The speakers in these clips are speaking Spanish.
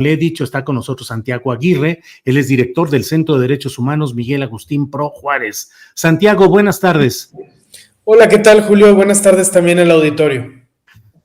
le he dicho, está con nosotros Santiago Aguirre, él es director del Centro de Derechos Humanos Miguel Agustín Pro Juárez. Santiago, buenas tardes. Hola, ¿qué tal, Julio? Buenas tardes también al auditorio.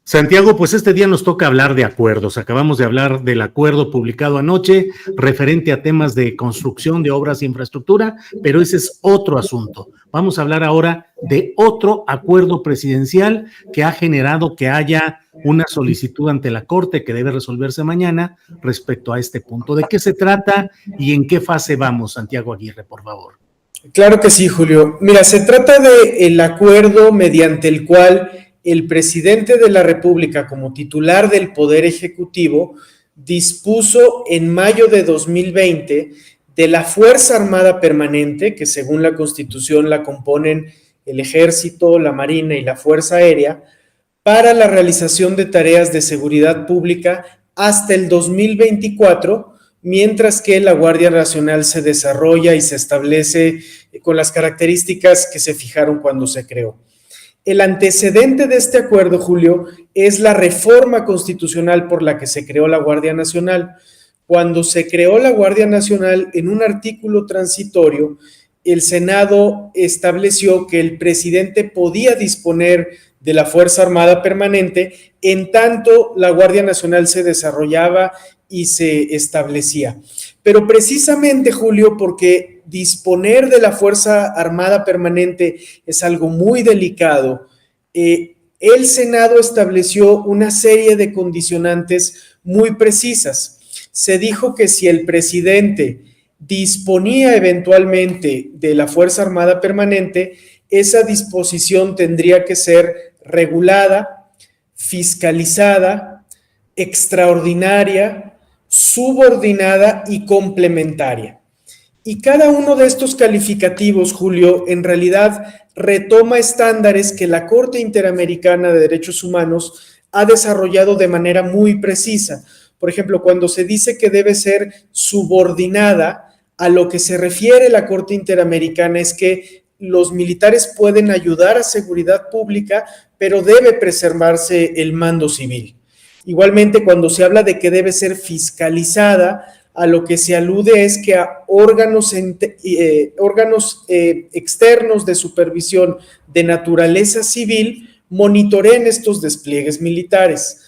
Santiago, pues este día nos toca hablar de acuerdos. Acabamos de hablar del acuerdo publicado anoche referente a temas de construcción de obras de infraestructura, pero ese es otro asunto. Vamos a hablar ahora de otro acuerdo presidencial que ha generado que haya una solicitud ante la Corte que debe resolverse mañana respecto a este punto. ¿De qué se trata y en qué fase vamos, Santiago Aguirre, por favor? Claro que sí, Julio. Mira, se trata del acuerdo mediante el cual el presidente de la República, como titular del Poder Ejecutivo, dispuso en mayo de 2020 de la Fuerza Armada Permanente, que según la Constitución la componen el Ejército, la Marina y la Fuerza Aérea, para la realización de tareas de seguridad pública hasta el 2024, mientras que la Guardia Nacional se desarrolla y se establece con las características que se fijaron cuando se creó. El antecedente de este acuerdo, Julio, es la reforma constitucional por la que se creó la Guardia Nacional. Cuando se creó la Guardia Nacional, en un artículo transitorio, el Senado estableció que el presidente podía disponer de la Fuerza Armada Permanente en tanto la Guardia Nacional se desarrollaba y se establecía. Pero precisamente, Julio, porque disponer de la Fuerza Armada Permanente es algo muy delicado, el Senado estableció una serie de condicionantes muy precisas. Se dijo que si el presidente disponía eventualmente de la Fuerza Armada Permanente, esa disposición tendría que ser regulada, fiscalizada, extraordinaria, subordinada y complementaria. Y cada uno de estos calificativos, Julio, en realidad retoma estándares que la Corte Interamericana de Derechos Humanos ha desarrollado de manera muy precisa. Por ejemplo, cuando se dice que debe ser subordinada, a lo que se refiere la Corte Interamericana es que los militares pueden ayudar a seguridad pública, pero debe preservarse el mando civil. Igualmente, cuando se habla de que debe ser fiscalizada, a lo que se alude es que a órganos externos de supervisión de naturaleza civil monitoreen estos despliegues militares.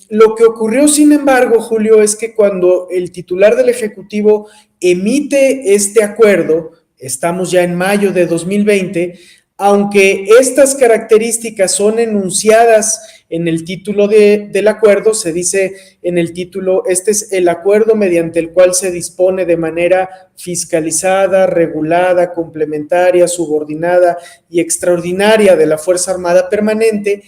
Lo que ocurrió, sin embargo, Julio, es que cuando el titular del Ejecutivo emite este acuerdo, estamos ya en mayo de 2020, aunque estas características son enunciadas en el título del acuerdo, se dice en el título, este es el acuerdo mediante el cual se dispone de manera fiscalizada, regulada, complementaria, subordinada y extraordinaria de la Fuerza Armada Permanente.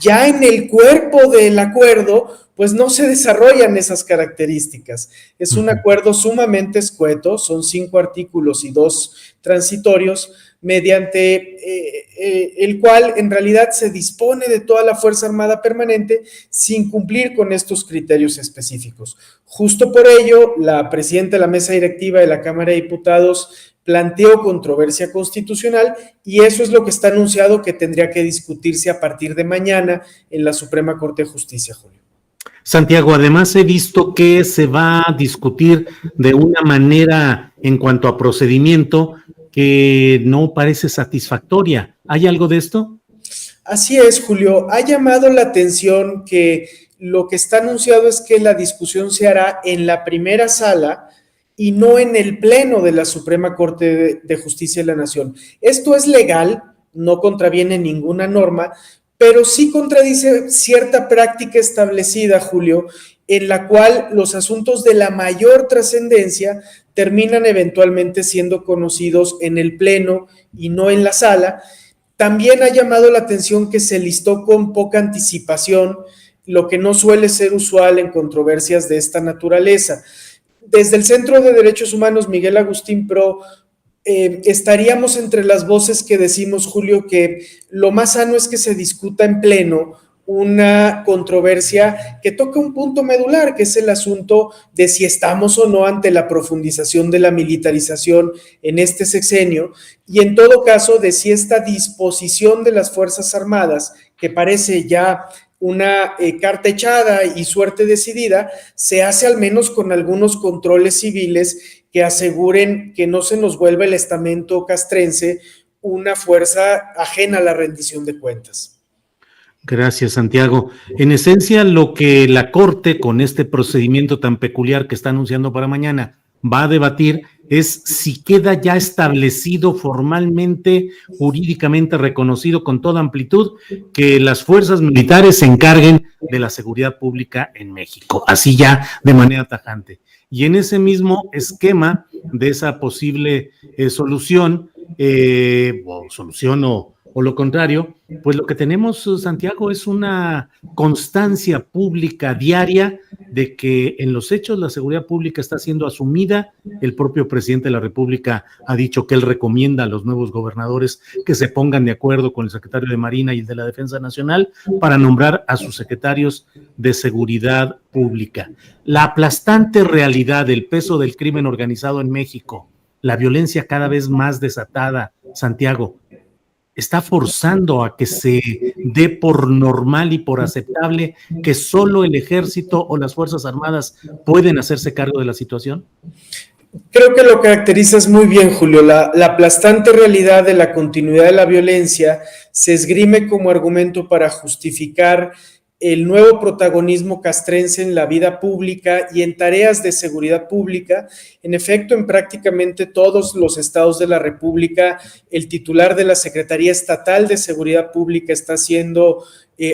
Ya en el cuerpo del acuerdo, pues no se desarrollan esas características. Es un acuerdo sumamente escueto, son 5 artículos y 2 transitorios, mediante el cual en realidad se dispone de toda la Fuerza Armada Permanente sin cumplir con estos criterios específicos. Justo por ello, la presidenta de la mesa directiva de la Cámara de Diputados planteó controversia constitucional y eso es lo que está anunciado que tendría que discutirse a partir de mañana en la Suprema Corte de Justicia, Julio. Santiago, además he visto que se va a discutir de una manera en cuanto a procedimiento que no parece satisfactoria. ¿Hay algo de esto? Así es, Julio. Ha llamado la atención que lo que está anunciado es que la discusión se hará en la primera sala y no en el pleno de la Suprema Corte de Justicia de la Nación. Esto es legal, no contraviene ninguna norma, pero sí contradice cierta práctica establecida, Julio, en la cual los asuntos de la mayor trascendencia terminan eventualmente siendo conocidos en el pleno y no en la sala. También ha llamado la atención que se listó con poca anticipación, lo que no suele ser usual en controversias de esta naturaleza. Desde el Centro de Derechos Humanos Miguel Agustín Pro, estaríamos entre las voces que decimos, Julio, que lo más sano es que se discuta en pleno una controversia que toca un punto medular, que es el asunto de si estamos o no ante la profundización de la militarización en este sexenio, y en todo caso de si esta disposición de las Fuerzas Armadas, que parece ya una carta echada y suerte decidida, se hace al menos con algunos controles civiles que aseguren que no se nos vuelva el estamento castrense una fuerza ajena a la rendición de cuentas. Gracias, Santiago. En esencia, lo que la Corte, con este procedimiento tan peculiar que está anunciando para mañana, va a debatir es si queda ya establecido formalmente, jurídicamente reconocido con toda amplitud, que las fuerzas militares se encarguen de la seguridad pública en México, así ya de manera tajante. Y en ese mismo esquema de esa posible solución, o lo contrario, pues lo que tenemos, Santiago, es una constancia pública diaria de que en los hechos la seguridad pública está siendo asumida. El propio presidente de la República ha dicho que él recomienda a los nuevos gobernadores que se pongan de acuerdo con el secretario de Marina y el de la Defensa Nacional para nombrar a sus secretarios de seguridad pública. La aplastante realidad del peso del crimen organizado en México, la violencia cada vez más desatada, Santiago, está forzando a que se dé por normal y por aceptable que solo el ejército o las Fuerzas Armadas pueden hacerse cargo de la situación? Creo que lo caracterizas muy bien, Julio. La aplastante realidad de la continuidad de la violencia se esgrime como argumento para justificar el nuevo protagonismo castrense en la vida pública y en tareas de seguridad pública. En efecto, en prácticamente todos los estados de la República, el titular de la Secretaría Estatal de Seguridad Pública está siendo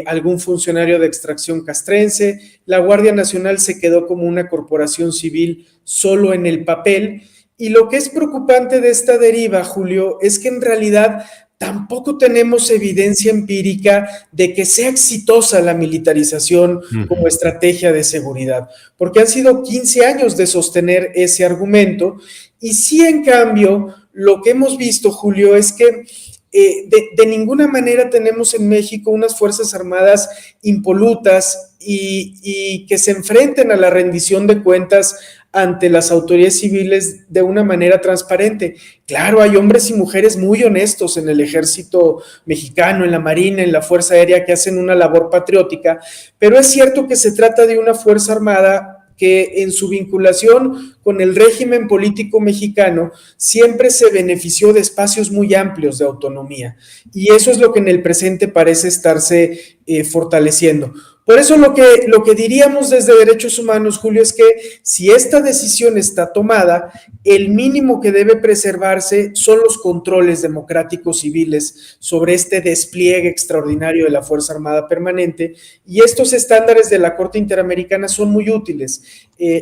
algún funcionario de extracción castrense. La Guardia Nacional se quedó como una corporación civil solo en el papel. Y lo que es preocupante de esta deriva, Julio, es que en realidad tampoco tenemos evidencia empírica de que sea exitosa la militarización como estrategia de seguridad, porque han sido 15 años de sostener ese argumento, y sí, en cambio, lo que hemos visto, Julio, es que de ninguna manera tenemos en México unas Fuerzas Armadas impolutas y que se enfrenten a la rendición de cuentas ante las autoridades civiles de una manera transparente. Claro, hay hombres y mujeres muy honestos en el ejército mexicano, en la Marina, en la Fuerza Aérea, que hacen una labor patriótica, pero es cierto que se trata de una Fuerza Armada que en su vinculación con el régimen político mexicano siempre se benefició de espacios muy amplios de autonomía, y eso es lo que en el presente parece estarse fortaleciendo. Por eso lo que diríamos desde Derechos Humanos, Julio, es que si esta decisión está tomada, el mínimo que debe preservarse son los controles democráticos civiles sobre este despliegue extraordinario de la Fuerza Armada Permanente, y estos estándares de la Corte Interamericana son muy útiles.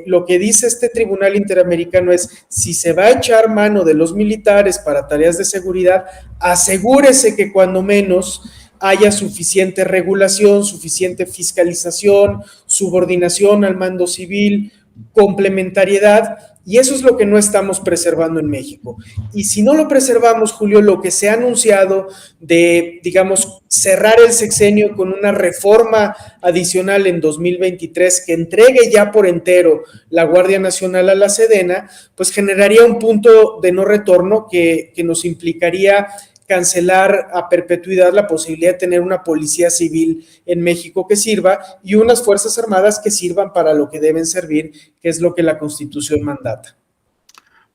Lo que dice este Tribunal Interamericano es: si se va a echar mano de los militares para tareas de seguridad, asegúrese que cuando menos haya suficiente regulación, suficiente fiscalización, subordinación al mando civil, complementariedad, y eso es lo que no estamos preservando en México. Y si no lo preservamos, Julio, lo que se ha anunciado de, digamos, cerrar el sexenio con una reforma adicional en 2023 que entregue ya por entero la Guardia Nacional a la Sedena, pues generaría un punto de no retorno que nos implicaría cancelar a perpetuidad la posibilidad de tener una policía civil en México que sirva y unas Fuerzas Armadas que sirvan para lo que deben servir, que es lo que la Constitución mandata.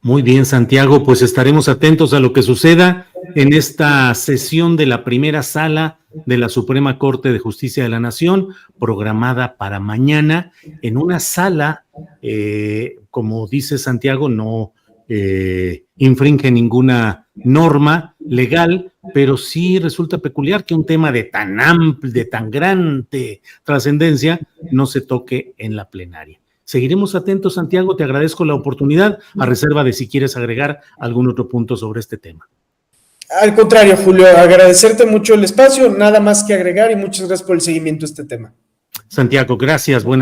Muy bien, Santiago, pues estaremos atentos a lo que suceda en esta sesión de la primera sala de la Suprema Corte de Justicia de la Nación, programada para mañana, en una sala, como dice Santiago, no infringe ninguna norma legal, pero sí resulta peculiar que un tema de tan amplio, de tan grande trascendencia, no se toque en la plenaria. Seguiremos atentos, Santiago, te agradezco la oportunidad, a reserva de si quieres agregar algún otro punto sobre este tema. Al contrario, Julio, agradecerte mucho el espacio, nada más que agregar, y muchas gracias por el seguimiento a este tema. Santiago, gracias, buenas